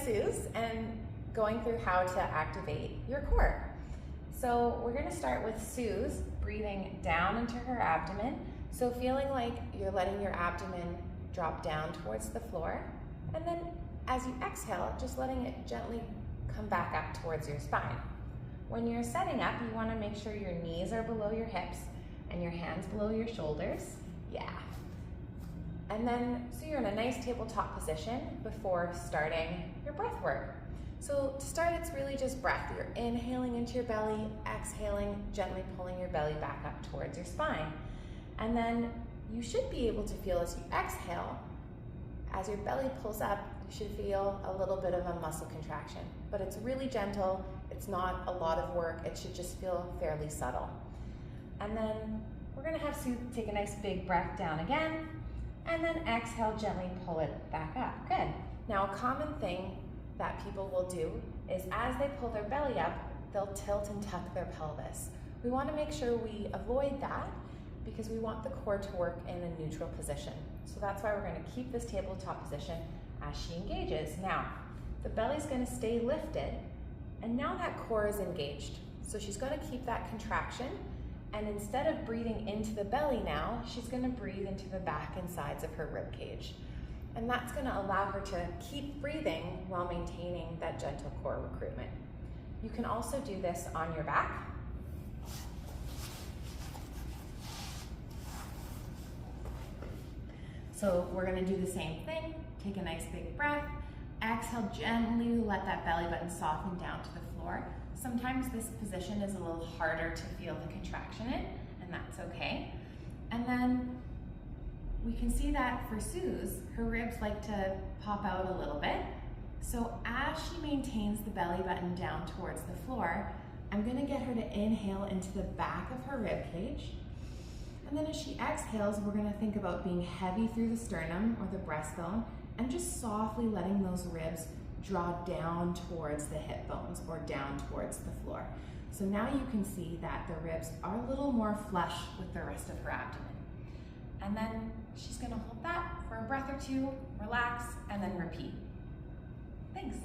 Suze and going through how to activate your core. So we're going to start with Suze breathing down into her abdomen. So feeling like you're letting your abdomen drop down towards the floor. And then as you exhale, just letting it gently come back up towards your spine. When you're setting up, you want to make sure your knees are below your hips and your hands below your shoulders. Yeah. And then, so you're in a nice tabletop position before starting your breath work. So to start, it's really just breath. You're inhaling into your belly, exhaling, gently pulling your belly back up towards your spine. And then you should be able to feel as you exhale, as your belly pulls up, you should feel a little bit of a muscle contraction. But it's really gentle, it's not a lot of work, it should just feel fairly subtle. And then we're gonna have Sue take a nice big breath down again, and then exhale, gently pull it back up. Good. Now a common thing that people will do is as they pull their belly up, they'll tilt and tuck their pelvis. We want to make sure we avoid that because we want the core to work in a neutral position. So that's why we're going to keep this tabletop position as she engages. Now, the belly's going to stay lifted, and now that core is engaged. So she's going to keep that contraction, and instead of breathing into the belly now, she's going to breathe into the back and sides of her rib cage. And that's going to allow her to keep breathing while maintaining that gentle core recruitment. You can also do this on your back. So we're going to do the same thing. Take a nice big breath. Exhale, gently let that belly button soften down to the floor. Sometimes this position is a little harder to feel the contraction in, and that's okay. And then we can see that for Suze, her ribs like to pop out a little bit. So as she maintains the belly button down towards the floor, I'm gonna get her to inhale into the back of her rib cage. And then as she exhales, we're gonna think about being heavy through the sternum or the breastbone and just softly letting those ribs draw down towards the hip bones or down towards the floor. So now you can see that the ribs are a little more flush with the rest of her abdomen. And then she's gonna hold that for a breath or two, relax, and then repeat. Thanks.